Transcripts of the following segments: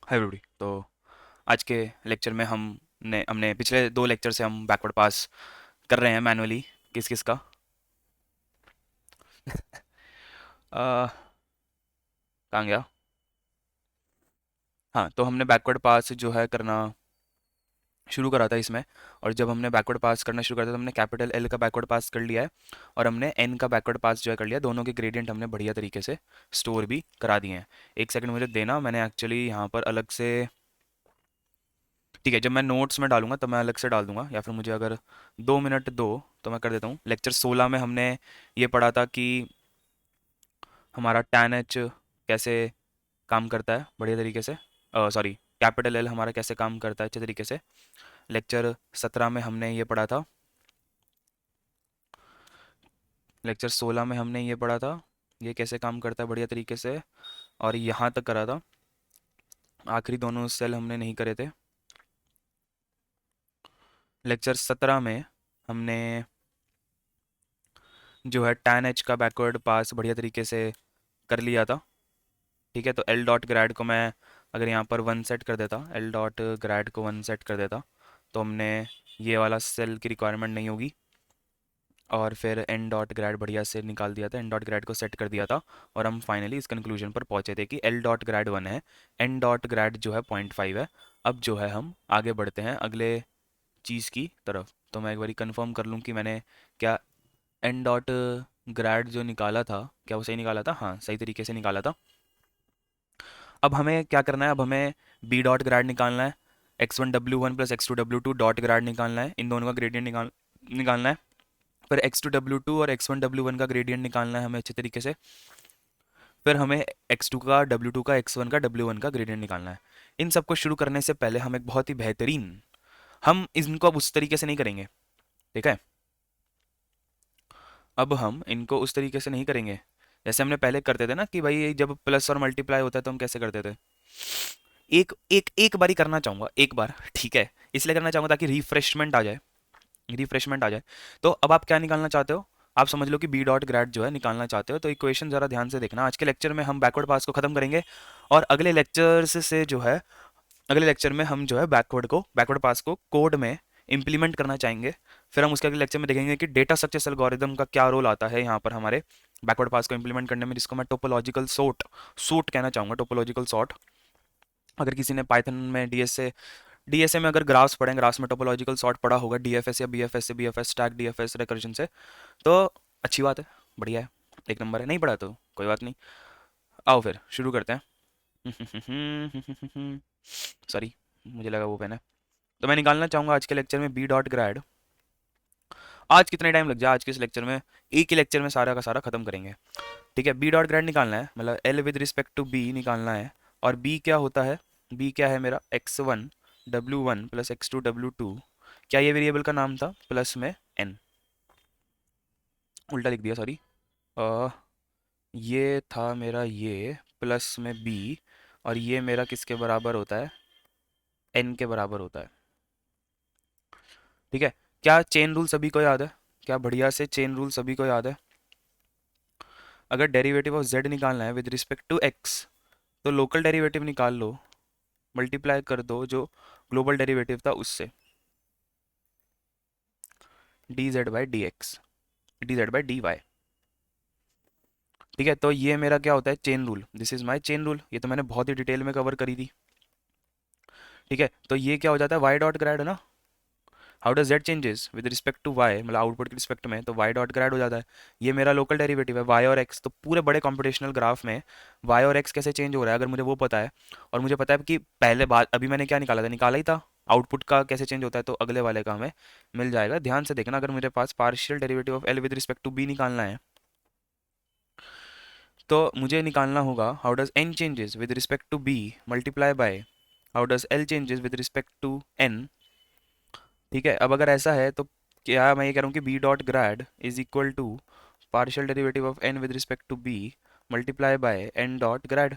Hi everybody. तो आज के लेक्चर में हमने पिछले दो लेक्चर से हम बैकवर्ड पास कर रहे हैं मैनुअली। किस किस का आ, कहाँ गया? हाँ, तो हमने बैकवर्ड पास जो है करना शुरू करा था इसमें। और जब हमने बैकवर्ड पास करना शुरू करा था तो हमने कैपिटल एल का बैकवर्ड पास कर लिया है और हमने एन का बैकवर्ड पास जो है कर लिया। दोनों के ग्रेडियंट हमने बढ़िया तरीके से स्टोर भी करा दिए हैं। एक सेकंड मुझे देना, मैंने एक्चुअली यहाँ पर अलग से, ठीक है, जब मैं नोट्स में डालूंगा तब मैं अलग से डाल दूंगा, या फिर मुझे अगर 2 मिनट दो तो मैं कर देता हूँ। लेक्चर 16 में हमने ये पढ़ा था कि हमारा tan h कैसे काम करता है बढ़िया तरीके से, सॉरी, कैपिटल एल हमारा कैसे काम करता है अच्छे तरीके से। लेक्चर 17 में हमने ये पढ़ा था, लेक्चर 16 में हमने ये पढ़ा था ये कैसे काम करता है बढ़िया तरीके से, और यहाँ तक करा था। आखिरी दोनों सेल हमने नहीं करे थे। लेक्चर 17 में हमने जो है tan h का बैकवर्ड पास बढ़िया तरीके से कर लिया था। ठीक है, तो एल डॉट ग्रैड को मैं अगर यहाँ पर 1 सेट कर देता, एल डॉट ग्रैड को 1 सेट कर देता, तो हमने ये वाला सेल की रिक्वायरमेंट नहीं होगी। और फिर एन डॉट ग्रैड बढ़िया से निकाल दिया था, एन डॉट ग्रैड को सेट कर दिया था। और हम फाइनली इस कंक्लूजन पर पहुंचे थे कि एल डॉट ग्रैड 1 है, एन डॉट ग्रैड जो है 0.5 है। अब जो है हम आगे बढ़ते हैं अगले चीज़ की तरफ। तो मैं एक बारी कंफर्म कर लूँ कि मैंने क्या एन डॉट ग्रैड जो निकाला था क्या वो सही निकाला था। हाँ, सही तरीके से निकाला था। अब हमें क्या करना है, अब हमें बी डॉट ग्रैड निकालना है, x1 w1 plus x2 w2 dot ग्रैड निकालना है, इन दोनों का ग्रेडियंट निकालना है। फिर x2 w2 और x1 w1 का ग्रेडियंट निकालना है हमें अच्छे तरीके से। फिर हमें x2 का w2 का x1 का w1 का ग्रेडियंट निकालना है। इन सबको शुरू करने से पहले हम एक बहुत ही बेहतरीन, हम इनको अब उस तरीके से नहीं करेंगे, ठीक है? अब हम इनको उस तरीके से नहीं करेंगे जैसे हमने पहले करते थे ना, कि भाई जब प्लस और मल्टीप्लाई होता है तो हम कैसे करते थे। एक एक एक बार ही करना चाहूंगा, एक बार, ठीक है? इसलिए करना चाहूंगा ताकि रिफ्रेशमेंट आ जाए, रिफ्रेशमेंट आ जाए। तो अब आप क्या निकालना चाहते हो? आप समझ लो कि बी डॉट ग्रेड जो है निकालना चाहते हो, तो इक्वेशन जरा ध्यान से देखना। आज के लेक्चर में हम बैकवर्ड पास को खत्म करेंगे और अगले लेक्चर्स से जो है, अगले लेक्चर में हम जो है बैकवर्ड पास को कोड में इंप्लीमेंट करना चाहेंगे। फिर हम उसके अगले लेक्चर में देखेंगे कि डेटा स्ट्रक्चर एल्गोरिदम का क्या रोल आता है यहाँ पर हमारे बैकवर्ड पास को इंप्लीमेंट करने में, जिसको मैं टोपोलॉजिकल सोर्ट कहना चाहूँगा, टोपोलॉजिकल सॉर्ट। अगर किसी ने पाइथन में डीएसए में अगर ग्राफ्स पढ़े, ग्राफ्स में टोपोलॉजिकल सॉर्ट पढ़ा होगा, डीएफएस या बीएफएस से, बीएफएस स्टैक डीएफएस रिकर्जन से, तो अच्छी बात है, बढ़िया है, एक नंबर है। नहीं पढ़ा तो कोई बात नहीं, आओ फिर शुरू करते हैं। सॉरी, मुझे लगा वो पेन है। तो मैं निकालना चाहूंगा आज के लेक्चर में बी डॉट ग्रेड। आज कितने टाइम लग जाए, आज के इस लेक्चर में एक ही लेक्चर में सारा का सारा खत्म करेंगे। ठीक है, बी डॉट ग्रेड निकालना है, मतलब L with respect to B निकालना है। और बी क्या होता है? बी क्या है मेरा? x1 w1 plus x2 w2। क्या ये वेरिएबल का नाम था? प्लस में n, उल्टा लिख दिया, सॉरी। ये था मेरा, ये प्लस में b, और ये मेरा किसके बराबर होता है? n के बराबर होता है। ठीक है, क्या चेन रूल सभी को याद है? क्या बढ़िया से चेन रूल सभी को याद है? अगर डेरिवेटिव ऑफ z निकालना है विद रिस्पेक्ट टू x, तो लोकल डेरिवेटिव निकाल लो, मल्टीप्लाई कर दो जो ग्लोबल डेरिवेटिव था उससे, D Z by D X, D Z by D Y. ठीक है, तो ये मेरा क्या होता है? Chain rule. This is my chain rule. ये तो मैंने बहुत ही डिटेल में कवर करी थी। ठीक है, तो ये क्या हो जाता है? वाई डॉट ग्रेड है ना। How does Z changes with respect to Y, मतलब आउटपुट के रिस्पेक्ट में, तो वाई डॉट ग्रेड हो जाता है। ये मेरा लोकल डेरिवेटिव है, वाई और एक्स। तो पूरे बड़े कॉम्पिटिशनल ग्राफ में वाई और एक्स कैसे चेंज हो रहा है, अगर मुझे वो पता है, और मुझे पता है कि पहले बात अभी मैंने क्या निकाला था, निकाला ही था आउटपुट का कैसे चेंज होता है, तो अगले वाले का हमें मिल जाएगा। ध्यान से देखना, अगर मेरे पास partial derivative of L with respect to B निकालना है, तो मुझे निकालना होगा how does N changes with respect to B multiply by how does L changes with respect to N. ठीक है, अब अगर ऐसा है तो क्या मैं ये कह रहा हूँ कि B dot grad is equal to partial derivative of N with respect to B multiply by N dot grad.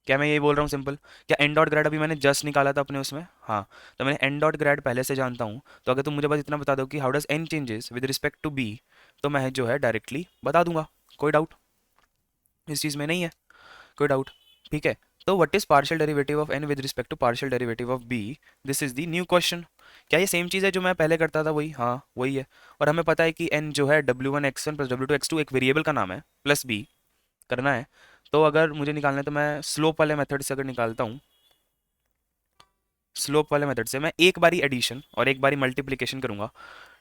क्या मैं ये बोल रहा हूँ सिंपल? क्या एन डॉट ग्रेड अभी मैंने जस्ट निकाला था अपने उसमें? हाँ, तो मैंने एन डॉट ग्रेड पहले से जानता हूँ, तो अगर तुम मुझे बस इतना बता दो कि how does N changes with respect to B, तो मैं जो है डायरेक्टली बता दूंगा। कोई डाउट इस चीज़ में नहीं है? कोई डाउट? ठीक है, तो what is partial derivative of N with respect to partial derivative of B, this is the new question. क्या ये सेम चीज़ है जो मैं पहले करता था वही? हाँ वही है। और हमें पता है कि एन जो है w1 x1 plus w2 x2 एक वेरिएबल का नाम है, प्लस बी करना है। तो अगर मुझे निकालना है तो मैं स्लोप वाले मेथड से अगर निकालता हूँ, स्लोप वाले मेथड से मैं एक बारी एडिशन और एक बारी मल्टीप्लिकेशन करूंगा,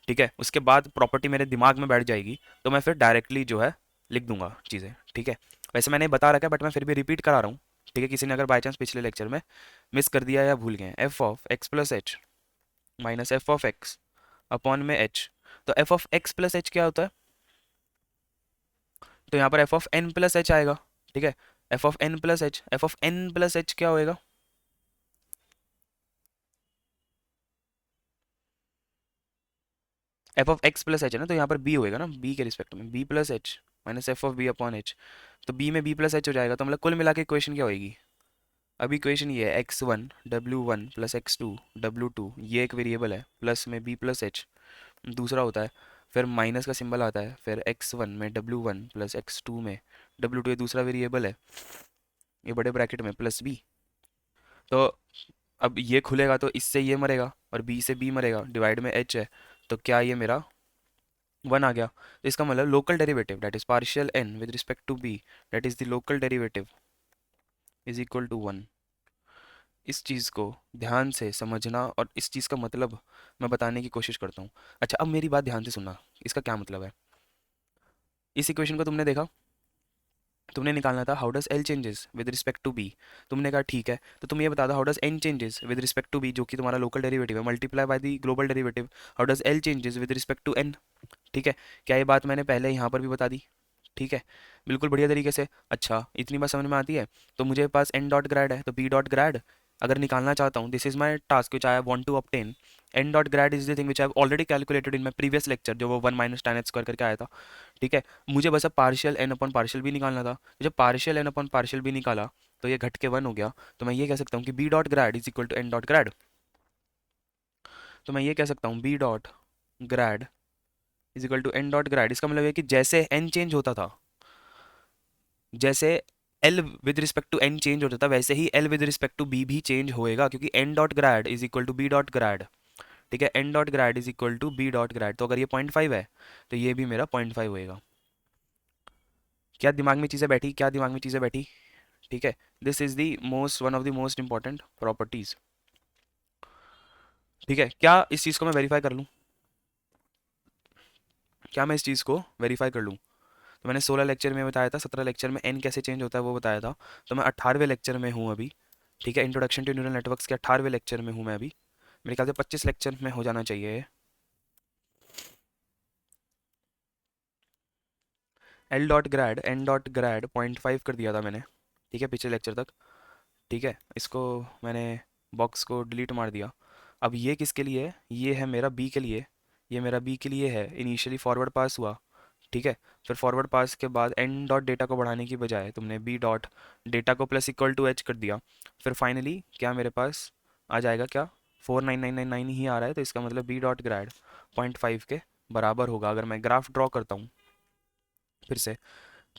ठीक है, उसके बाद प्रॉपर्टी मेरे दिमाग में बैठ जाएगी, तो मैं फिर डायरेक्टली जो है लिख दूंगा चीज़ें, ठीक है। वैसे मैंने बता रखा है बट मैं फिर भी रिपीट करा रहा हूँ, ठीक है, किसी ने अगर बाई चांस पिछले लेक्चर में मिस कर दिया या भूल गए, F of X plus H minus F of X upon में एच। तो F of X plus H क्या होता है? तो यहाँ पर F of N plus H आएगा, ठीक है। F of N plus H, F of N plus H क्या होएगा? F of X plus H है ना, तो यहाँ पर बी होएगा ना, बी के रिस्पेक्ट में B plus H minus F of B upon H. तो बी में बी प्लस एच हो जाएगा, तो मतलब कुल मिला के इक्वेशन क्या होएगी? अभी इक्वेशन ये है x1 w1 plus x2 w2, ये एक वेरिएबल है, प्लस में b प्लस एच दूसरा होता है, फिर माइनस का सिंबल आता है, फिर x1 में w1 प्लस x2 में w2, ये दूसरा वेरिएबल है, ये बड़े ब्रैकेट में प्लस b। तो अब ये खुलेगा तो इससे ये मरेगा और b से b मरेगा, डिवाइड में h है, तो क्या ये मेरा 1 आ गया। तो इसका मतलब local derivative that is partial n with respect to b, that is the local derivative is equal to 1। इस चीज़ को ध्यान से समझना और इस चीज़ का मतलब मैं बताने की कोशिश करता हूँ। अच्छा अब मेरी बात ध्यान से सुनना, इसका क्या मतलब है? इस इक्वेशन को तुमने देखा, तुमने निकालना था how does L changes with respect to B, तुमने कहा ठीक है, तो तुम ये बता दो how does N changes with respect to B, जो कि तुम्हारा लोकल डेरिवेटिव है, multiply by the global derivative, how does L changes with respect to N. ठीक है, क्या ये बात मैंने पहले यहाँ पर भी बता दी? ठीक है, बिल्कुल बढ़िया तरीके से। अच्छा इतनी बात समझ में आती है, तो मुझे पास एन डॉट ग्रैड है, तो बी डॉट ग्रैड अगर निकालना चाहता हूँ, this is my task which I want to obtain, N dot grad is the thing which I already calculated in my previous lecture, जो वो 1 - tan h² करके आया था, ठीक है। मुझे बस अब पार्शियल एन अपॉन पार्शियल भी निकालना था, जब पार्शियल एन अपॉन पार्शियल भी निकाला तो ये घट के 1 हो गया, तो मैं ये कह सकता हूँ कि B dot grad is equal to N dot grad. तो मैं ये कह सकता हूँ B dot grad is equal to N dot grad, इसका मतलब है कि जैसे एन चेंज होता था, जैसे L with respect to N change होता था, वैसे ही L with respect to B भी चेंज होएगा, क्योंकि N dot grad is equal to B dot grad, ठीक है। N dot grad is equal to B dot grad, तो अगर ये 0.5 है तो ये भी मेरा 0.5 होएगा। क्या दिमाग में चीज़ें बैठी? क्या दिमाग में चीज़ें बैठी? ठीक है, this is the most one of the most important properties. ठीक है, क्या इस चीज़ को मैं वेरीफाई कर लूँ? क्या मैं इस चीज़ को वेरीफाई कर लूँ? तो मैंने 16 लेक्चर में बताया था, 17 लेक्चर में एन कैसे चेंज होता है वो बताया था, तो मैं 18वें लेक्चर में हूँ अभी, ठीक है। इंट्रोडक्शन टू न्यूरल नेटवर्क्स के 18वें लेक्चर में हूँ मैं अभी, मेरे ख्याल से 25 लेक्चर में हो जाना चाहिए। एल डॉट ग्रैड एन डॉट ग्रैड 0.5 कर दिया था मैंने, ठीक है, पिछले लेक्चर तक, ठीक है। इसको मैंने बॉक्स को डिलीट मार दिया। अब ये किसके लिए है? ये है मेरा बी के लिए, ये मेरा बी के लिए है, इनिशियली फॉरवर्ड पास हुआ, ठीक है। फिर फॉरवर्ड पास के बाद एन डॉट डेटा को बढ़ाने की बजाय तुमने बी डॉट डेटा को प्लस इक्वल टू एच कर दिया, फिर फाइनली क्या मेरे पास आ जाएगा? क्या 49999 ही आ रहा है, तो इसका मतलब बी डॉट ग्रैड 0.5 के बराबर होगा। अगर मैं ग्राफ ड्रॉ करता हूँ फिर से,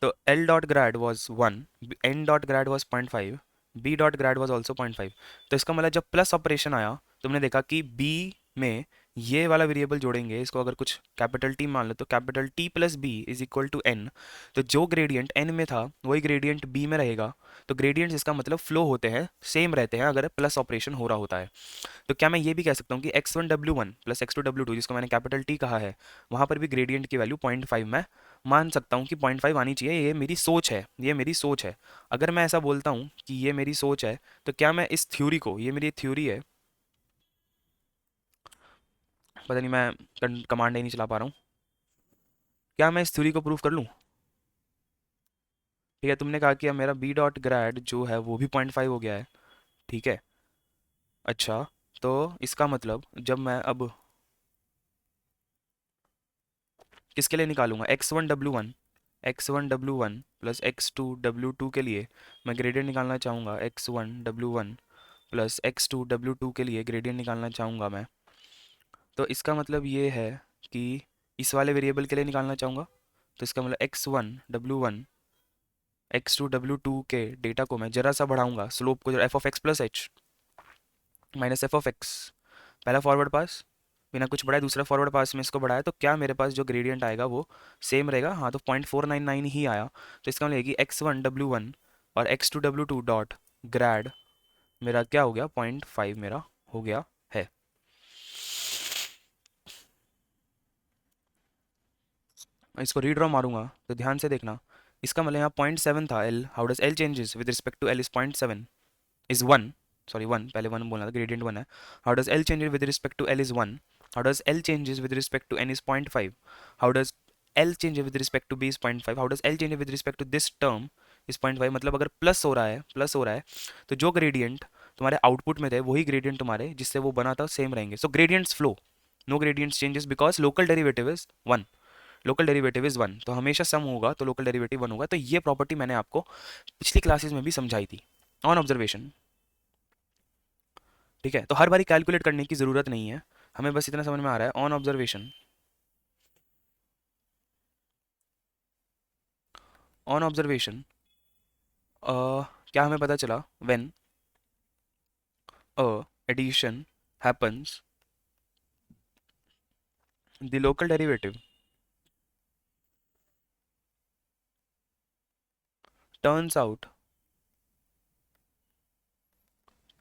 तो L dot grad was 1, N dot grad was 0.5, B dot grad was also 0.5। तो इसका मतलब जब प्लस ऑपरेशन आया, तुमने देखा कि B में ये वाला वेरिएबल जोड़ेंगे, इसको अगर कुछ कैपिटल T मान लो, तो capital T plus B is equal to N, तो जो ग्रेडियंट N में था वही ग्रेडियंट B में रहेगा। तो ग्रेडियंट्स इसका मतलब फ्लो होते हैं, सेम रहते हैं अगर प्लस ऑपरेशन हो रहा होता है। तो क्या मैं ये भी कह सकता हूँ कि x1 w1 plus x2 w2, जिसको मैंने कैपिटल टी कहा है, वहाँ पर भी ग्रेडियंट की वैल्यू 0.5 मैं मान सकता हूँ कि 0.5 आनी चाहिए, ये मेरी सोच है, ये मेरी सोच है। अगर मैं ऐसा बोलता हूँ कि ये मेरी सोच है, तो क्या मैं इस थ्योरी को, ये मेरी थ्योरी है, पता नहीं मैं कमांड ही नहीं चला पा रहा हूँ, क्या मैं इस थ्योरी को प्रूव कर लूँ? ठीक है, तुमने कहा कि अब मेरा बी डॉट ग्रेड जो है वो भी 0.5 हो गया है, ठीक है। अच्छा, तो इसका मतलब जब मैं अब किसके लिए निकालूंगा? x1 w1 plus x2 w2 के लिए मैं ग्रेडियंट निकालना चाहूँगा, x1 w1 plus x2 w2 के लिए ग्रेडियंट निकालना चाहूँगा मैं। तो इसका मतलब ये है कि इस वाले वेरिएबल के लिए निकालना चाहूँगा, तो इसका मतलब x1 w1 x2w2 के डेटा को मैं जरा सा बढ़ाऊंगा, स्लोप को F of X plus H minus F of x, पहला फॉरवर्ड पास बिना कुछ बढ़ाए, दूसरा फॉरवर्ड पास में इसको बढ़ाया, तो क्या मेरे पास जो ग्रेडियंट आएगा वो सेम रहेगा? हाँ, तो 0.499 ही आया। तो इसका मतलब x1w1 और x2w2 डॉट ग्रैड मेरा क्या हो गया? 0.5 मेरा हो गया है। इसको रीड्रॉ मारूंगा तो ध्यान से देखना, इसका मतलब यहाँ 0.7 था L, how does L changes with respect to L is 0.7 is 1, sorry 1, पहले 1 बोलना था, ग्रेडियंट 1 है। How does L changes with respect to L is 1, how does L changes with respect to N is 0.5, how does L change with respect to B is 0.5, how does L change with respect to this term is 0.5। मतलब अगर plus हो रहा है, plus हो रहा है, तो जो ग्रेडियंट तुम्हारे आउटपुट में थे वही ग्रेडियंट तुम्हारे जिससे वो बना था सेम रहेंगे। So gradients flow, no gradients changes because local derivative is 1, local derivative is 1, तो हमेशा सम होगा तो लोकल डेरिवेटिव 1 होगा। तो ये प्रॉपर्टी मैंने आपको पिछली क्लासेस में भी समझाई थी ऑन ऑब्जर्वेशन। ठीक है, तो हर बारी कैलकुलेट करने की ज़रूरत नहीं है, हमें बस इतना समझ में आ रहा है ऑन ऑब्जर्वेशन। ऑन ऑब्जर्वेशन क्या हमें पता चला? When a addition happens the local derivative turns out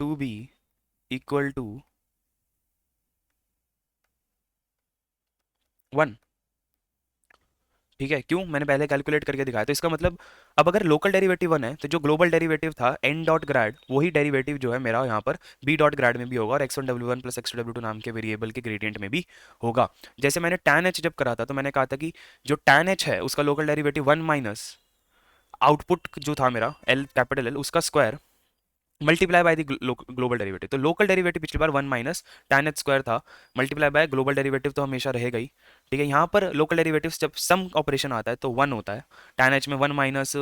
to be equal to 1। ठीक है, क्यों? मैंने पहले कैलकुलेट करके दिखाया। तो इसका मतलब अब अगर लोकल डेरिवेटिव 1 है तो जो ग्लोबल डेरिवेटिव था एन डॉट ग्रैड, वही डेरिवेटिव जो है मेरा यहाँ पर बी डॉट ग्रैड में भी होगा और x1w1 प्लस x2w2 नाम के वेरिएबल के ग्रेडियंट में भी होगा। जैसे मैंने tan h जब करा था तो मैंने कहा था कि जो tan h है उसका लोकल डेरिवेटिव 1 माइनस आउटपुट जो था मेरा एल कैपिटल एल उसका square multiply by the global derivative. तो लोकल डेरिवेटिव पिछली बार 1 माइनस टैन एच स्क्वायर था, मल्टीप्लाई बाय ग्लोबल डेरिवेटिव तो हमेशा रहेगा ही। ठीक है, यहाँ पर लोकल डेरिवेटिव जब सम ऑपरेशन आता है तो 1 होता है, टैन एच में 1 माइनस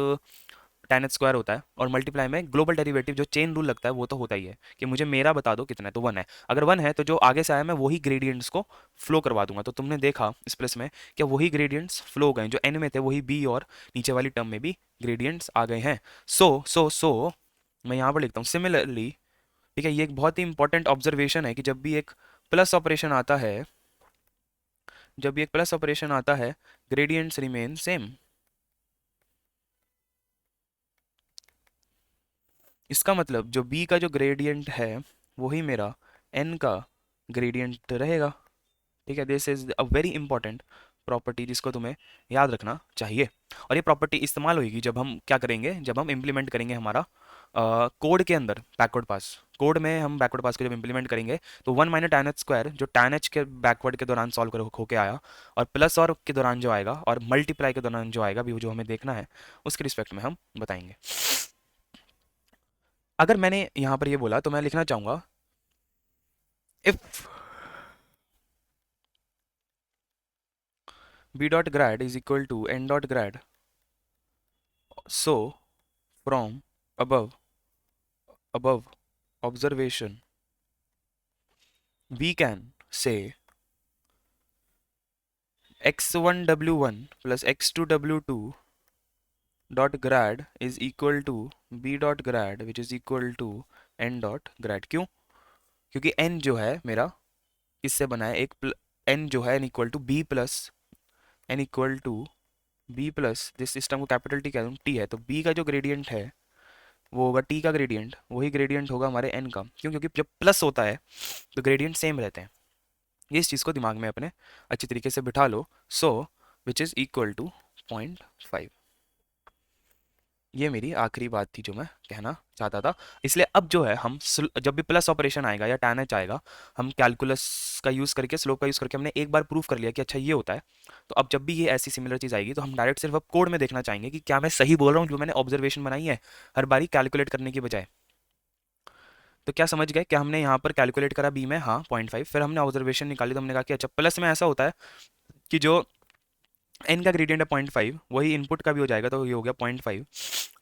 टैन एच स्क्वायर होता है, और मल्टीप्लाई में ग्लोबल डेरिवेटिव जो चेन रूल लगता है वो तो होता ही है कि मुझे मेरा बता दो कितना है, तो 1 है। अगर 1 है तो जो आगे से आया मैं वही ग्रेडियंट्स को फ्लो करवा दूंगा। तो तुमने देखा इस प्लस में क्या वही ग्रेडियंट्स फ्लो गए, जो एन में थे वही बी और नीचे वाली टर्म में भी ग्रेडियंट्स आ गए हैं। सो मैं यहाँ पर लिखता हूँ सिमिलरली। ठीक है, ये एक बहुत ही इंपॉर्टेंट ऑब्जर्वेशन है कि जब भी एक प्लस ऑपरेशन आता है, जब भी एक प्लस ऑपरेशन आता है ग्रेडियंट्स रिमेन सेम। इसका मतलब जो b का जो ग्रेडियंट है वही मेरा n का ग्रेडियंट रहेगा। ठीक है, this is a very important property जिसको तुम्हें याद रखना चाहिए। और ये प्रॉपर्टी इस्तेमाल होगी जब हम क्या करेंगे, जब हम इम्प्लीमेंट करेंगे हमारा कोड के अंदर बैकवर्ड पास। कोड में हम बैकवर्ड पास को जब इम्प्लीमेंट करेंगे तो 1 माइनस टैन एच स्क्वायर जो टैन एच के बैकवर्ड के दौरान सॉल्व कर होके आया, और प्लस और के दौरान जो आएगा और मल्टीप्लाई के दौरान जो आएगा भी, जो हमें देखना है उसके रिस्पेक्ट में हम बताएंगे। अगर मैंने यहाँ पर ये बोला तो मैं लिखना चाहूँगा if b dot grad is equal to n dot grad, so from above observation we can say x1w1 plus x2w2 dot grad is equal to b dot grad which is equal to n dot grad। क्यों? क्योंकि n जो है मेरा किससे बना है, एक n जो है n equal to b plus n equal to b plus जिस सिस्टम को कैपिटल टी कहता हूँ t है, तो b का जो ग्रेडियंट है वो होगा t का ग्रेडियंट, वही ग्रेडियंट होगा हमारे n का। क्यों? क्योंकि जब प्लस होता है तो ग्रेडियंट सेम रहते हैं। ये इस चीज़ को दिमाग में अपने अच्छी तरीके से बिठा लो। सो विच इज़ इक्वल टू 0.5। ये मेरी आखिरी बात थी जो मैं कहना चाहता था। इसलिए अब जो है हम जब भी प्लस ऑपरेशन आएगा या tan h आएगा, हम कैलकुलस का यूज़ करके, स्लोप का यूज़ करके हमने एक बार प्रूव कर लिया कि अच्छा ये होता है। तो अब जब भी ये ऐसी सिमिलर चीज़ आएगी तो हम डायरेक्ट सिर्फ अब कोड में देखना चाहेंगे कि क्या मैं सही बोल रहा हूँ जो मैंने ऑब्जर्वेशन बनाई है, हर बारी कैलकुलेट करने की बजाय। तो क्या समझ गए? क्या हमने यहाँ पर कैलकुलेट करा बी में, हाँ 0.5, फिर हमने ऑब्जर्वेशन निकाली तो हमने कहा कि अच्छा प्लस में ऐसा होता है कि जो एन का ग्रेडियंट है 0.5 वही इनपुट का भी हो जाएगा, तो ये हो गया 0.5।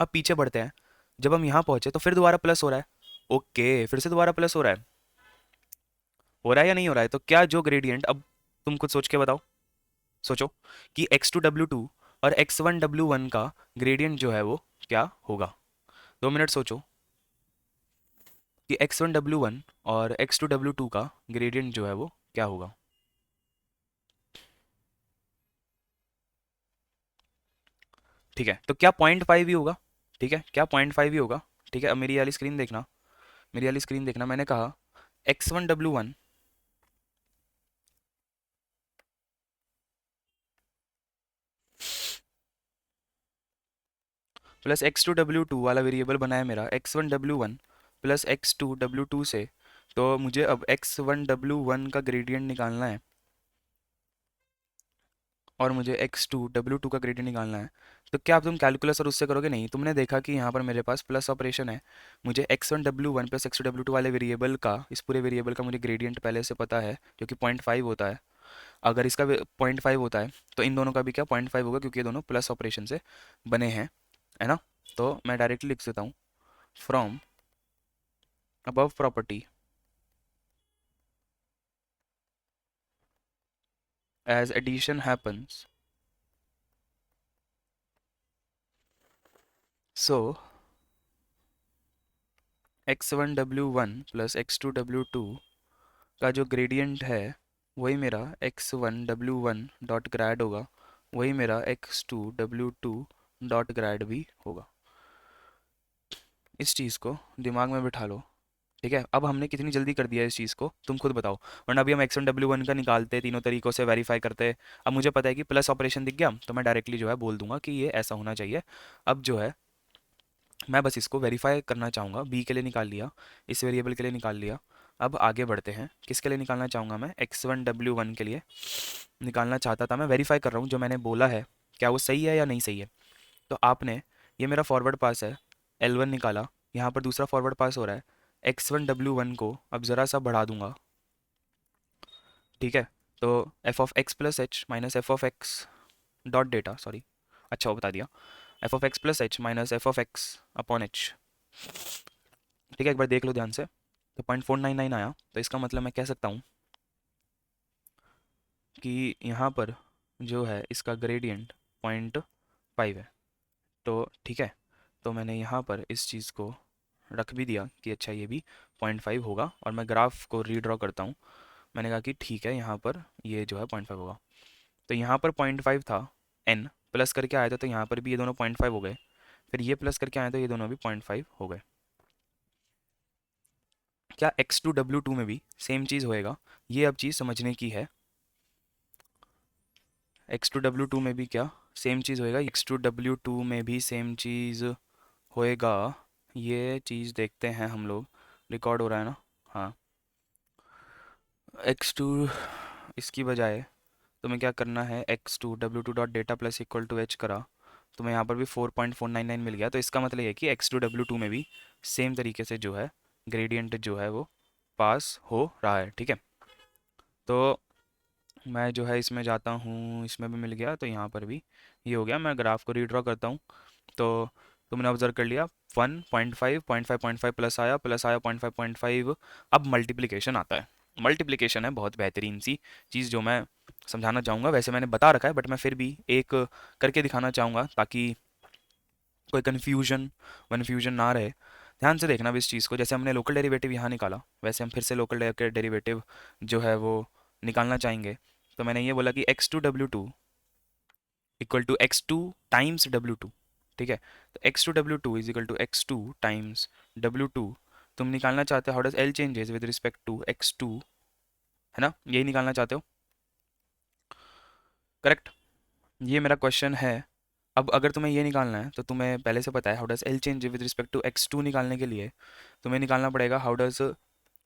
अब पीछे बढ़ते हैं, जब हम यहाँ पहुंचे तो फिर दोबारा प्लस हो रहा है। ओके, फिर से दोबारा प्लस हो रहा है, हो रहा है या नहीं हो रहा है? तो क्या जो ग्रेडियंट, अब तुम खुद सोच के बताओ, सोचो कि x2w2 और x1 w1 का ग्रेडियंट जो है वो क्या होगा। 2 मिनट सोचो कि x1 w1 और x2 w2 का ग्रेडियंट जो है वो क्या होगा। ठीक है, तो क्या 0.5 ही होगा। ठीक है, क्या 0.5 ही होगा। ठीक है, अब मेरी वाली स्क्रीन देखना, मेरी वाली स्क्रीन देखना। मैंने कहा x1 w1 plus x2 w2 वाला वेरिएबल बनाया मेरा x1 w1 plus x2 w2 से। तो मुझे अब x1 w1 का ग्रेडियंट निकालना है और मुझे x2 w2 का ग्रेडियंट निकालना है। तो क्या अब तुम कैलकुलस और उससे करोगे? नहीं, तुमने देखा कि यहाँ पर मेरे पास प्लस ऑपरेशन है। मुझे x1 w1 plus x2 w2 वाले वेरिएबल का, इस पूरे वेरिएबल का मुझे ग्रेडियंट पहले से पता है जो कि 0.5 होता है। अगर इसका 0.5 होता है तो इन दोनों का भी क्या 0.5 होगा, क्योंकि ये दोनों प्लस ऑपरेशन से बने हैं, है ना। तो मैं डायरेक्टली लिख देता हूँ from above property as addition happens, so x1 w1 plus x2 w2 का जो ग्रेडियंट है वही मेरा x1 w1 डॉट ग्रैड होगा, वही मेरा x2 w2 डॉट ग्रैड भी होगा। इस चीज़ को दिमाग में बिठा लो। ठीक है, अब हमने कितनी जल्दी कर दिया इस चीज़ को तुम खुद बताओ। वरना अभी हम x1 w1 का निकालते, तीनों तरीकों से वेरीफाई करते। अब मुझे पता है कि प्लस ऑपरेशन दिख गया तो मैं डायरेक्टली जो है बोल दूंगा कि ये ऐसा होना चाहिए। अब जो है मैं बस इसको वेरीफाई करना चाहूँगा। बी के लिए निकाल लिया, इस वेरिएबल के लिए निकाल लिया। अब आगे बढ़ते हैं, किसके लिए निकालना चाहूँगा मैं? x1 w1 के लिए निकालना चाहता था। मैं वेरीफाई कर रहा हूँ जो मैंने बोला है क्या वो सही है या नहीं सही है। तो आपने, ये मेरा फॉरवर्ड पास है, L1 निकाला, यहाँ पर दूसरा फॉरवर्ड पास हो रहा है। x1 w1 को अब ज़रा सा बढ़ा दूंगा। ठीक है, तो F of X plus H minus F of x dot data, sorry, अच्छा वो बता दिया, F of X plus H minus F of X upon H. ठीक है, एक बार देख लो ध्यान से। तो 0.499 आया, तो इसका मतलब मैं कह सकता हूँ कि यहाँ पर जो है इसका ग्रेडियंट 0.5 है। तो ठीक है, तो मैंने यहाँ पर इस चीज़ को रख भी दिया कि अच्छा ये भी 0.5 होगा, और मैं ग्राफ को रीड्रॉ करता हूँ। मैंने कहा कि ठीक है, यहाँ पर ये जो है 0.5 होगा। तो यहाँ पर 0.5 था, n प्लस करके आया था तो यहाँ पर भी ये दोनों 0.5 हो गए, फिर ये प्लस करके आया तो ये दोनों भी 0.5 हो गए। क्या x2 w2 में भी सेम चीज़ होएगा? ये अब चीज़ समझने की है। x2 w2 में भी क्या सेम चीज़ होएगा? x2 w2 में भी सेम चीज़ होएगा, ये चीज़ देखते हैं हम लोग। रिकॉर्ड हो रहा है ना? हाँ, x2, इसकी बजाय तुम्हें क्या करना है, x2 w2 dot data plus equal to h करा, तो मैं यहाँ पर भी 4.499 मिल गया। तो इसका मतलब ये है कि x2 w2 में भी सेम तरीके से जो है ग्रेडियंट जो है वो पास हो रहा है। ठीक है, तो मैं जो है इसमें जाता हूँ, इसमें भी मिल गया, तो यहाँ पर भी ये हो गया। मैं ग्राफ को रीड्रॉ करता हूँ। तो तुमने ऑब्जर्व कर लिया 1.5 0.5 प्लस आया 0.5 अब मल्टीप्लिकेशन आता है। मल्टीप्लिकेशन है बहुत बेहतरीन सी चीज़ जो मैं समझाना चाहूँगा। वैसे मैंने बता रखा है बट मैं फिर भी एक करके दिखाना चाहूँगा ताकि कोई कन्फ्यूजन वन्फ्यूजन ना रहे। ध्यान से देखना भी इस चीज़ को। जैसे हमने लोकल डेरिवेटिव यहाँ निकाला, वैसे हम फिर से लोकल डेरिवेटिव जो है वो निकालना चाहेंगे। तो मैंने ये बोला कि x2 w2 equal to x2 times w2। ठीक है, तो x2 w2 is equal to x2 times w2। तुम निकालना चाहते हो how does l changes with respect to x2, है ना, यही निकालना चाहते हो, करेक्ट? ये मेरा क्वेश्चन है। अब अगर तुम्हें ये निकालना है तो तुम्हें पहले से पता है how does l change with respect to x2 निकालने के लिए तुम्हें निकालना पड़ेगा how does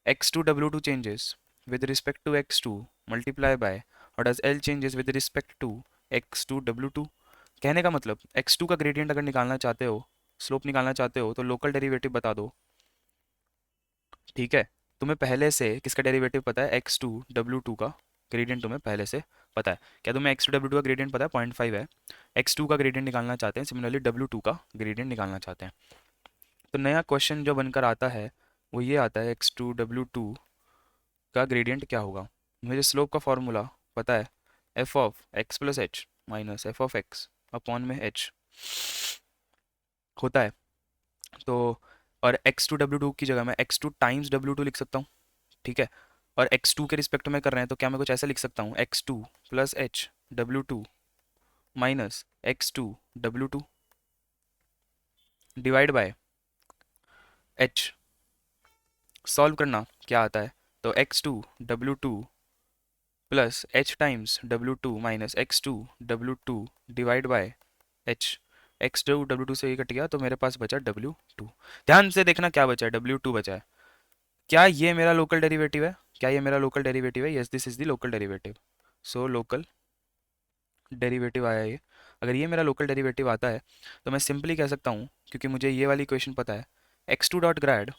x2 w2 changes with respect to x2 multiply by how does l changes with respect to x2 w2। कहने का मतलब x2 का ग्रेडियंट अगर निकालना चाहते हो, स्लोप निकालना चाहते हो, तो लोकल डेरिवेटिव बता दो। ठीक है, तुम्हें पहले से किसका डेरिवेटिव पता है? x2 w2 का ग्रेडियंट तुम्हें पहले से पता है। क्या तुम्हें x2 w2 का ग्रेडियंट पता है? 0.5 है। x2 का ग्रेडियंट निकालना चाहते हैं, सिमिलरली w2 का ग्रेडियंट निकालना चाहते हैं। तो नया क्वेश्चन जो बनकर आता है वो ये आता है x2 w2 का ग्रेडियंट क्या होगा। मुझे स्लोप का फॉर्मूला पता है, F of X plus H minus F of X upon में h होता है। तो और x2 W2 की जगह मैं x2 टाइम्स W2 लिख सकता हूँ, ठीक है। और x2 के रिस्पेक्ट में कर रहे हैं तो क्या मैं कुछ ऐसा लिख सकता हूँ, x2 plus h W2 minus x2 W2 divide by h। Solve करना क्या आता है, तो x2 W2 plus h times W2 minus x2 W2 divide by h। x2 W2 से ये कट गया तो मेरे पास बचा W2। ध्यान से देखना क्या बचा है, W2 बचा है। क्या ये मेरा लोकल डेरिवेटिव है, क्या ये मेरा लोकल डेरिवेटिव है, yes this is the local derivative. So local derivative आया ये। अगर ये मेरा लोकल डेरिवेटिव आता है तो मैं सिंपली कह सकता हूँ, क्योंकि मुझे ये वाली इक्वेशन पता है, x2 dot grad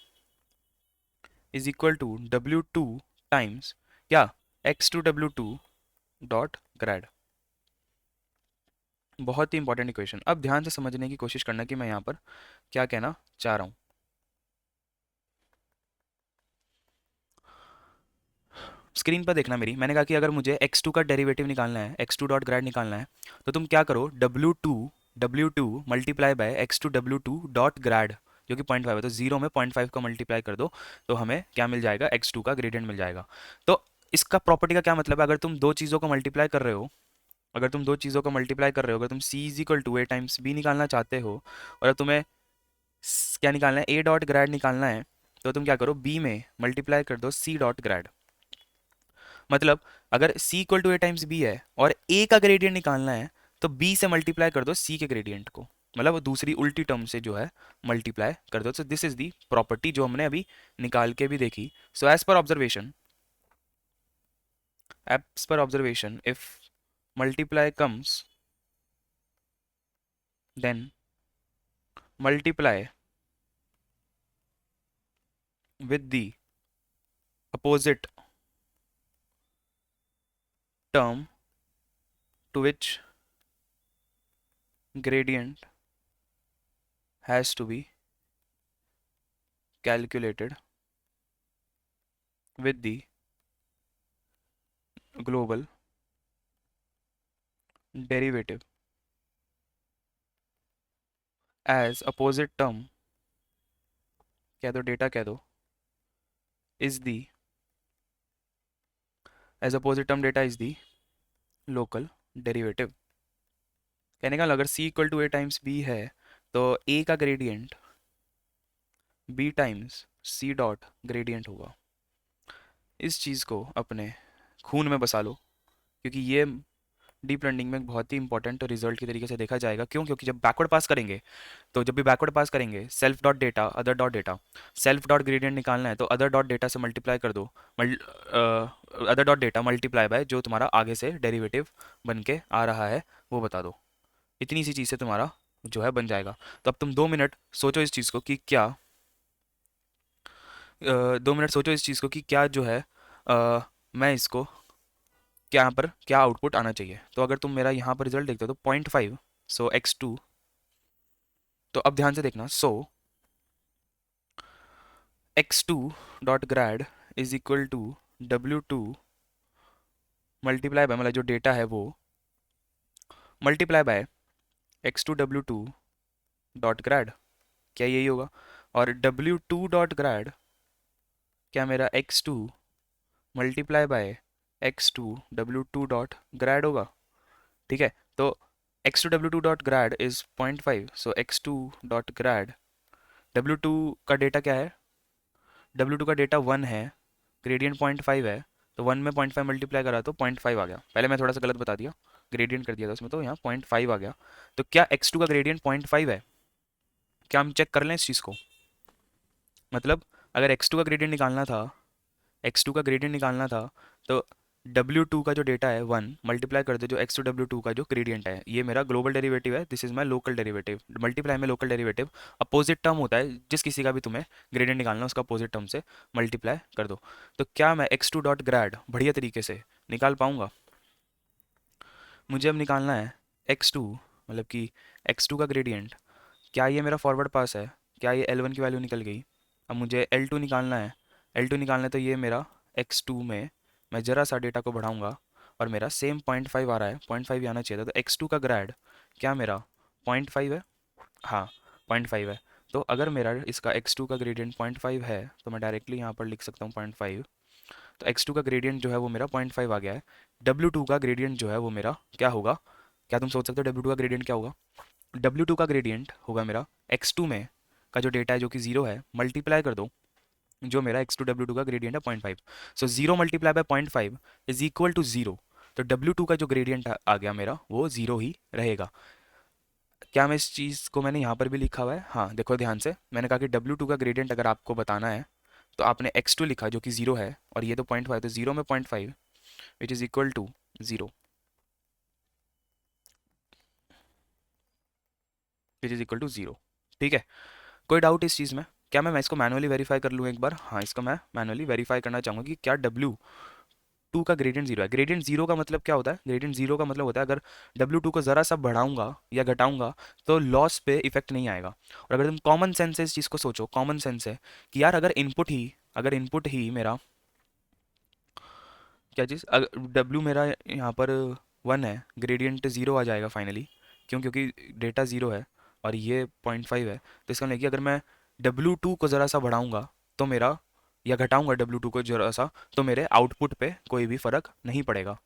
is equal to W2 times क्या, x2 W2 डॉट ग्रैड। बहुत ही इंपॉर्टेंट इक्वेशन। अब ध्यान से समझने की कोशिश करना कि मैं यहाँ पर क्या कहना चाह रहा हूँ। स्क्रीन पर देखना मेरी, मैंने कहा कि अगर मुझे x2 का डेरिवेटिव निकालना है, x2 डॉट ग्रैड निकालना है, तो तुम क्या करो, W2 multiply bye x2 W2 dot ग्रैड जो कि 0.5 है, तो जीरो में 0.5 का मल्टीप्लाई कर दो तो हमें क्या मिल जाएगा, x2 का ग्रेडियंट मिल जाएगा। तो इसका प्रॉपर्टी का क्या मतलब है, अगर तुम दो चीज़ों को मल्टीप्लाई कर रहे हो, अगर तुम दो चीज़ों को मल्टीप्लाई कर रहे हो, अगर तुम c is equal to A times B निकालना चाहते हो और तुम्हें क्या निकालना है, ए डॉट ग्रैड निकालना है, तो तुम क्या करो, b में मल्टीप्लाई कर दो c डॉट ग्रैड। मतलब अगर c equal to A times B है और a का ग्रेडियंट निकालना है तो b से मल्टीप्लाई कर दो c के ग्रेडियंट को, मतलब वो दूसरी उल्टी टर्म से जो है मल्टीप्लाई कर दो। So this is the property जो हमने अभी निकाल के भी देखी। So as per observation if multiply comes then multiply with the opposite term to which gradient has to be calculated with the global derivative as opposite term कह दो, data कह दो, is the as opposite term data is the local derivative। कहने का मतलब, अगर c equal to A times B है तो a का gradient b times c dot gradient होगा। इस चीज़ को अपने खून में बसा लो, क्योंकि ये डीप लर्निंग में बहुत ही इंपॉर्टेंट रिजल्ट की तरीके से देखा जाएगा। क्यों, क्योंकि जब बैकवर्ड पास करेंगे, तो जब भी बैकवर्ड पास करेंगे, self dot data other dot data, self dot gradient निकालना है तो अदर डॉट डेटा से मल्टीप्लाई कर दो, other dot data multiply by जो तुम्हारा आगे से डेरिवेटिव बन के आ रहा है वो बता दो। इतनी सी चीज़ से तुम्हारा जो है बन जाएगा। तो अब तुम 2 मिनट सोचो इस चीज़ को कि क्या 2 मिनट सोचो इस चीज़ को कि क्या जो है मैं इसको क्या यहाँ पर क्या आउटपुट आना चाहिए। तो अगर तुम मेरा यहाँ पर रिजल्ट देखते हो तो 0.5, सो x2। तो अब ध्यान से देखना, so x2 dot grad is equal to W2 multiply by, मतलब जो डेटा है वो multiply by x2 W2 dot ग्रैड, क्या यही होगा। और W2 डॉट ग्रैड क्या मेरा x2 multiply bye x2 W2 dot ग्रैड होगा, ठीक है। तो x2 W2 dot grad is 0.5, so x2 dot grad, W2 का डेटा क्या है, W2 का डेटा 1 है, ग्रेडियंट 0.5 है, तो 1 में 0.5 मल्टीप्लाई करा तो 0.5 आ गया। पहले मैं थोड़ा सा गलत बता दिया, ग्रेडियंट कर दिया था उसमें, तो यहाँ 0.5 आ गया। तो क्या x2 का ग्रेडियंट 0.5 है, क्या हम चेक कर लें इस चीज़ को। मतलब अगर x2 का ग्रेडियंट निकालना था, x2 का ग्रेडियंट निकालना था, तो W2 का जो डेटा है 1 मल्टीप्लाई कर दो जो x2 W2 का जो ग्रेडियंट है, ये मेरा ग्लोबल डेरिवेटिव है, this is my local derivative. Multiply में लोकल डेरिवेटिव अपोजिट टर्म होता है, जिस किसी का भी तुम्हें ग्रेडियंट निकालना है उसका अपोजिट टर्म से मल्टीप्लाई कर दो। तो क्या मैं x2 डॉट ग्रैड बढ़िया तरीके से निकाल पाऊंगा। मुझे अब निकालना है x2, मतलब कि x2 का ग्रेडियंट, क्या ये मेरा फॉरवर्ड पास है, क्या ये L1 की वैल्यू निकल गई। अब मुझे L2 निकालना है, L2 निकालना है तो ये मेरा x2 में मैं ज़रा सा डेटा को बढ़ाऊंगा और मेरा सेम 0.5 आ रहा है, 0.5 ही आना चाहिए था। तो x2 का ग्रैड क्या मेरा 0.5 है? हाँ 0.5 है। तो अगर मेरा इसका x2 का ग्रेडियंट 0.5 है तो मैं डायरेक्टली यहाँ पर लिख सकता हूँ 0.5। तो x2 का ग्रेडियंट जो है वो मेरा 0.5 आ गया है। W2 का ग्रेडियंट जो है वो मेरा क्या होगा? क्या तुम सोच सकते हो W2 का ग्रेडियंट क्या होगा? W2 का ग्रेडियंट होगा मेरा x2 में का जो डेटा है जो कि 0 है, मल्टीप्लाई कर दो जो मेरा x2 W2 का ग्रेडियंट है 0.5। So 0 multiply by 0.5 is equal to 0। तो W2 का जो ग्रेडियंट आ गया मेरा वो 0 ही रहेगा। क्या मैं इस चीज़ को मैंने यहाँ पर भी लिखा हुआ है? हाँ देखो ध्यान से, मैंने कहा कि W2 का ग्रेडियंट अगर आपको बताना है तो आपने x2 लिखा जो कि 0 है और ये तो 0.5, तो 0 में 0.5 which is equal to 0, which is equal to 0। ठीक है, कोई डाउट इस चीज़ में? क्या मैं इसको मैनुअली वेरीफाई कर लूँ एक बार? हाँ इसको मैं मैनुअली वेरीफाई करना चाहूँगा कि क्या W2 का ग्रेडियंट 0 है। ग्रेडियंट 0 का मतलब क्या होता है? ग्रेडियंट 0 का मतलब होता है अगर W2 को ज़रा सा बढ़ाऊंगा या घटाऊंगा तो लॉस पे इफेक्ट नहीं आएगा। और अगर तुम कॉमन सेंस से इस चीज़ को सोचो, कॉमन सेंस है कि यार अगर इनपुट ही मेरा क्या चीज़, अगर डब्ल्यू मेरा यहाँ पर 1 है, ग्रेडियंट 0 आ जाएगा फाइनली। क्यों? क्योंकि डेटा 0 है और ये 0.5 है। तो इसका मतलब कि अगर मैं W2 को ज़रा सा बढ़ाऊंगा तो मेरा, या घटाऊंगा W2 को ज़रा सा, तो मेरे आउटपुट पे कोई भी फ़र्क नहीं पड़ेगा।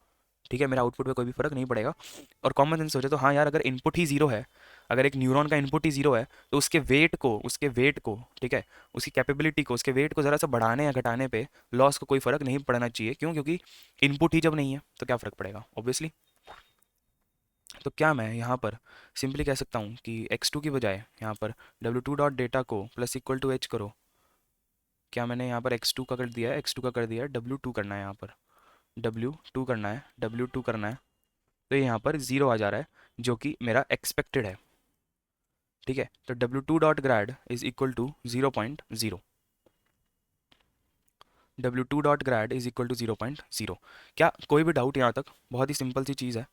ठीक है, मेरा आउटपुट पे कोई भी फ़र्क नहीं पड़ेगा। और कॉमन सेंस सोचे तो हाँ यार, अगर इनपुट ही ज़ीरो है, अगर एक न्यूरॉन का इनपुट ही ज़ीरो है तो उसके वेट को ठीक है, उसकी कैपेबिलिटी को, उसके वेट को ज़रा सा बढ़ाने या घटाने पे लॉस को कोई फ़र्क नहीं पड़ना चाहिए। क्यों? क्योंकि इनपुट ही जब नहीं है तो क्या फ़र्क पड़ेगा ऑब्वियसली। तो क्या मैं यहाँ पर सिंपली कह सकता हूँ कि x2 की बजाय यहाँ पर W2 डॉट डेटा को प्लस इक्वल टू h करो? क्या मैंने यहाँ पर x2 का कर दिया है? x2 का कर दिया है, W2 करना है यहाँ पर, W2 करना है, W2 करना है। तो ये यहाँ पर 0 आ जा रहा है जो कि मेरा एक्सपेक्टेड है। ठीक है, तो W2 dot grad is equal to 0.0। W2 dot grad is equal to 0.0। क्या कोई भी डाउट यहाँ तक? बहुत ही सिंपल सी चीज़ है।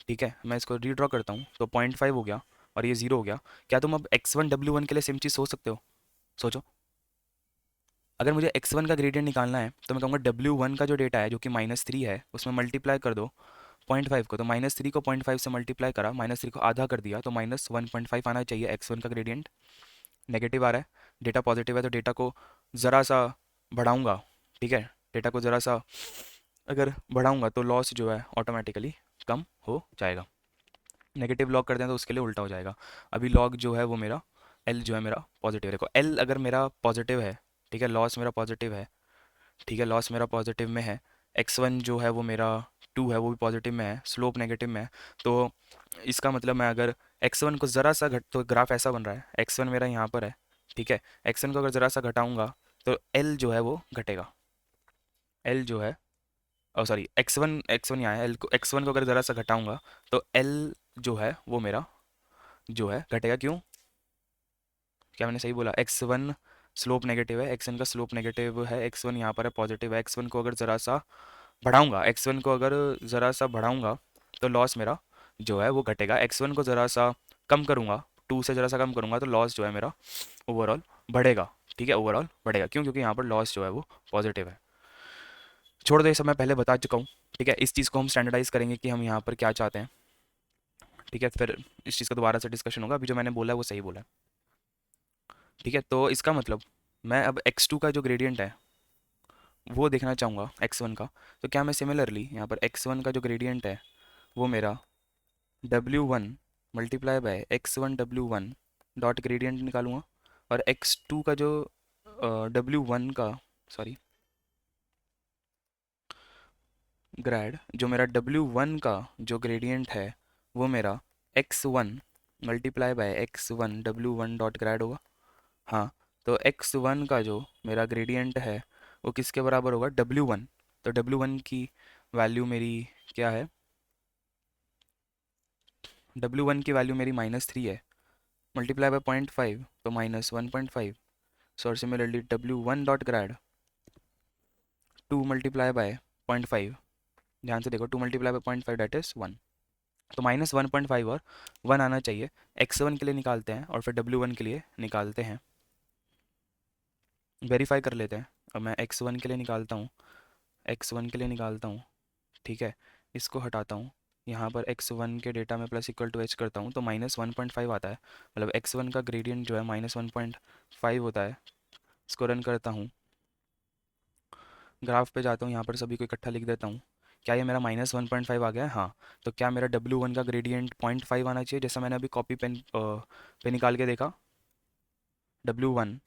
ठीक है, मैं इसको रीड्रॉ करता हूँ तो 0.5 हो गया और ये 0 हो गया। क्या तुम अब x1 W1 के लिए सेम चीज़ सोच सकते हो? सोचो, अगर मुझे x1 का ग्रेडियंट निकालना है तो मैं कहूँगा W1 का जो डेटा है जो कि -3 है उसमें मल्टीप्लाई कर दो 0.5 को। तो -3 को 0.5 से मल्टीप्लाई करा, -3 को आधा कर दिया तो -1.5 आना चाहिए x1 का ग्रेडियंट। नेगेटिव आ रहा है, डेटा पॉजिटिव है तो डेटा को ज़रा सा बढ़ाऊंगा। ठीक है, डेटा को ज़रा सा अगर बढ़ाऊंगा तो लॉस जो है ऑटोमेटिकली कम हो जाएगा। नेगेटिव लॉग करते हैं तो उसके लिए उल्टा हो जाएगा। अभी लॉग जो है वो मेरा एल जो है मेरा पॉजिटिव, देखो एल अगर मेरा पॉजिटिव है, ठीक है, लॉस मेरा पॉजिटिव है, ठीक है, लॉस मेरा पॉजिटिव में है, x1 जो है वो मेरा 2 है वो भी पॉजिटिव में है, स्लोप नेगेटिव में है। तो इसका मतलब मैं अगर x1 को ज़रा सा घट, तो ग्राफ ऐसा बन रहा है, x1 मेरा यहाँ पर है, ठीक है, x1 को अगर ज़रा सा घटाऊंगा तो l जो है वो घटेगा। l जो है, ओ सॉरी, x1 यहाँ है, l को x1 को अगर ज़रा सा घटाऊंगा तो l जो है वो मेरा जो है घटेगा। क्यों? क्या मैंने सही बोला? x1 स्लोप नेगेटिव है, x1 का स्लोप नेगेटिव है, x1 यहाँ पर है पॉजिटिव है, x1 को अगर ज़रा सा बढ़ाऊंगा, x1 को अगर ज़रा सा बढ़ाऊंगा तो लॉस मेरा जो है वो घटेगा। x1 को ज़रा सा कम करूंगा, 2 से ज़रा सा कम करूंगा तो लॉस जो है मेरा ओवरऑल बढ़ेगा। ठीक है, ओवरऑल बढ़ेगा। क्यों? क्योंकि यहाँ पर लॉस जो है वो पॉजिटिव है। छोड़ दो, ये सब मैं पहले बता चुका हूँ। ठीक है, इस चीज़ को हम स्टैंडर्डाइज करेंगे कि हम यहाँ पर क्या चाहते हैं। ठीक है, फिर इस चीज़ का दोबारा से डिस्कशन होगा। अभी जो मैंने बोला है वो सही बोला है। ठीक है, तो इसका मतलब मैं अब x2 का जो ग्रेडियंट है वो देखना चाहूँगा x1 का। तो क्या मैं सिमिलरली यहाँ पर x1 का जो ग्रेडियंट है वो मेरा W1 multiply by x1 W1 dot gradient निकालूंगा, और x2 का जो W1 का, सॉरी, ग्रेड जो मेरा W1 का जो ग्रेडियंट है वो मेरा x1 multiply by x1 W1 dot grade होगा। हाँ, तो x1 का जो मेरा ग्रेडियंट है वो किसके बराबर होगा? W1। तो W1 की वैल्यू मेरी क्या है? W1 की वैल्यू मेरी -3 है, मल्टीप्लाई बाय 0.5 तो -1.5। So similarly W1 dot grade 2 multiply by 0.5, ध्यान से देखो, 2 मल्टीप्लाई बाय 0.5 डेट इज 1। तो -1.5 और 1 आना चाहिए। x1 के लिए निकालते हैं और फिर W1 के लिए निकालते हैं, वेरीफाई कर लेते हैं। अब मैं x1 के लिए निकालता हूँ, x1 के लिए निकालता हूँ। ठीक है, इसको हटाता हूँ, यहाँ पर x1 के डेटा में प्लस इक्वल टू h करता हूँ तो -1.5 आता है, मतलब x1 का ग्रेडियंट जो है -1.5 होता है। इसको रन करता हूँ, ग्राफ पे जाता हूँ, यहाँ पर सभी को इकट्ठा लिख देता हूँ। क्या ये मेरा -1.5 आ गया है? हाँ। तो क्या मेरा W1 का ग्रेडियंट 0.5 आना चाहिए, जैसा मैंने अभी कॉपी पेन पे निकाल के देखा। W1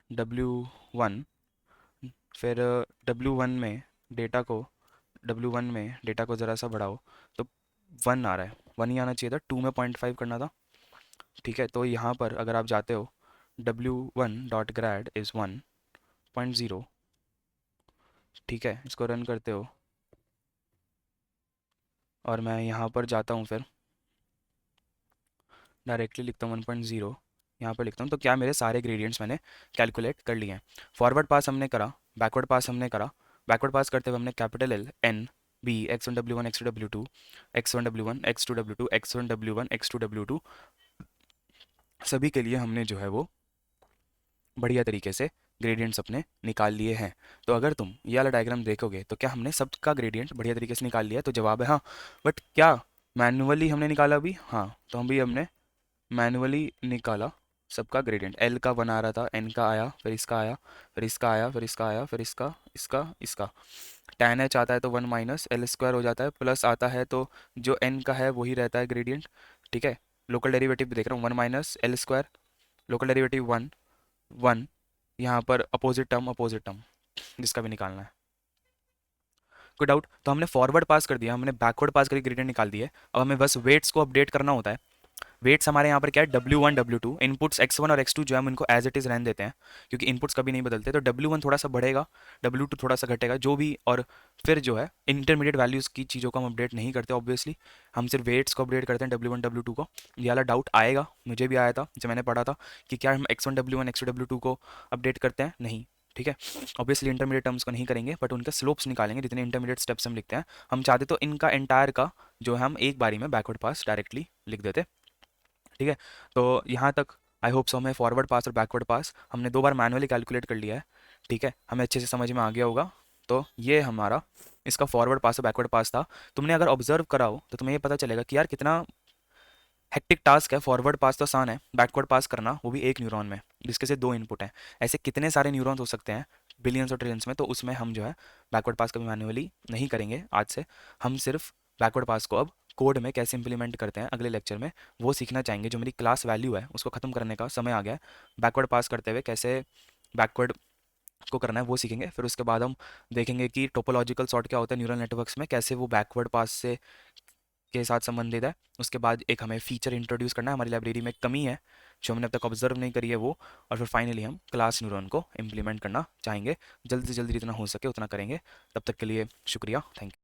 फिर W1 में ज़रा सा बढ़ाओ तो 1 आ रहा है। 1 ही आना चाहिए था, 2 में 0.5 करना था। ठीक है, तो यहाँ पर अगर आप जाते हो W1 डॉट ग्रैड इज़ 1.0। ठीक है, इसको रन करते हो और मैं यहाँ पर जाता हूँ, फिर डायरेक्टली लिखता हूँ 1.0, यहाँ पर लिखता हूँ। तो क्या मेरे सारे ग्रेडियंट्स मैंने कैलकुलेट कर लिए हैं। फॉरवर्ड पास हमने करा, बैकवर्ड पास हमने करा। बैकवर्ड पास करते हुए हमने capital L N B x1 w1 x2 w2 x1 w1 x2 w2 x1 w1 x2 w2 सभी के लिए हमने जो है वो बढ़िया तरीके से ग्रेडियंट्स अपने निकाल लिए हैं। तो अगर तुम ये वाला डायग्राम देखोगे तो क्या हमने सबका ग्रेडियंट बढ़िया तरीके से निकाल लिया है? तो जवाब है हाँ। बट क्या मैन्युअली हमने निकाला अभी? हाँ, तो हम भी हमने मैनुअली निकाला सबका ग्रेडियंट। एल का 1 आ रहा था, एन का आया, फिर इसका आया, फिर इसका आया, फिर इसका आया, फिर इसका, इसका, इसका। tan h आता है तो 1 माइनस एल स्क्वायर हो जाता है, प्लस आता है तो जो एन का है वही रहता है ग्रेडियंट। ठीक है, लोकल डेरिवेटिव भी देख रहा हूँ, 1 minus L square, local derivative 1, 1। यहाँ पर अपोजिट टर्म जिसका भी निकालना है। कोई डाउट? तो हमने फॉरवर्ड पास कर दिया, हमने बैकवर्ड पास करके ग्रेडियंट निकाल दिए। अब हमें बस वेट्स को अपडेट करना होता है। वेट्स हमारे यहाँ पर क्या है? W1 W2। इनपुट्स x1 और x2 जो है हम इनको एज इट इज़ रहने देते हैं, क्योंकि इनपुट्स कभी नहीं बदलते। तो W1 थोड़ा सा बढ़ेगा, W2 थोड़ा सा घटेगा, जो भी। और फिर जो है इंटरमीडिएट वैल्यूज़ की चीज़ों को हम अपडेट नहीं करते ऑब्वियसली, हम सिर्फ वेट्स को अपडेट करते हैं, W1 W2 को। ये वाला डाउट आएगा, मुझे भी आया था जब मैंने पढ़ा था कि क्या हम x1 W1 x2 W2 को अपडेट करते हैं? नहीं। ठीक है, ऑब्वियसली इंटरमीडिएट टर्म्स को नहीं करेंगे, बट उनके स्लोप्स निकालेंगे जितने इंटरमीडिएट स्टेप्स हम लिखते हैं। हम चाहते तो इनका एंटायर का जो है हम एक बारी में बैकवर्ड पास डायरेक्टली लिख देते। ठीक है, तो यहाँ तक आई होप सो हमें फॉरवर्ड पास और बैकवर्ड पास हमने 2 बार मैनुअली कैलकुलेट कर लिया है। ठीक है, हमें अच्छे से समझ में आ गया होगा। तो ये हमारा इसका फॉरवर्ड पास और बैकवर्ड पास था। तुमने अगर ऑब्जर्व करा हो तो तुम्हें ये पता चलेगा कि यार कितना हेक्टिक टास्क है। फॉरवर्ड पास तो आसान है, बैकवर्ड पास करना वो भी एक न्यूरॉन में, जिसके से 2 इनपुट हैं। ऐसे कितने सारे न्यूरॉन्स हो सकते हैं बिलियंस और ट्रिलियंस में, तो उसमें हम जो है बैकवर्ड पास कभी मैन्युअली नहीं करेंगे आज से। हम सिर्फ बैकवर्ड पास को अब कोड में कैसे इंप्लीमेंट करते हैं अगले लेक्चर में वो सीखना चाहेंगे। जो मेरी क्लास वैल्यू है उसको ख़त्म करने का समय आ गया है। बैकवर्ड पास करते हुए कैसे बैकवर्ड को करना है वो सीखेंगे। फिर उसके बाद हम देखेंगे कि टोपोलॉजिकल सॉर्ट क्या होता है न्यूरल नेटवर्क्स में, कैसे वो बैकवर्ड पास से के साथ संबंधित है। उसके बाद एक हमें फीचर इंट्रोड्यूस करना है, हमारी लाइब्रेरी में कमी है जो हमने अब तक ऑब्जर्व नहीं करी है वो। और फिर फाइनली हम क्लास न्यूरॉन को इम्प्लीमेंट करना चाहेंगे। जल्दी से जल्दी जितना हो सके उतना करेंगे। तब तक के लिए शुक्रिया, थैंक यू।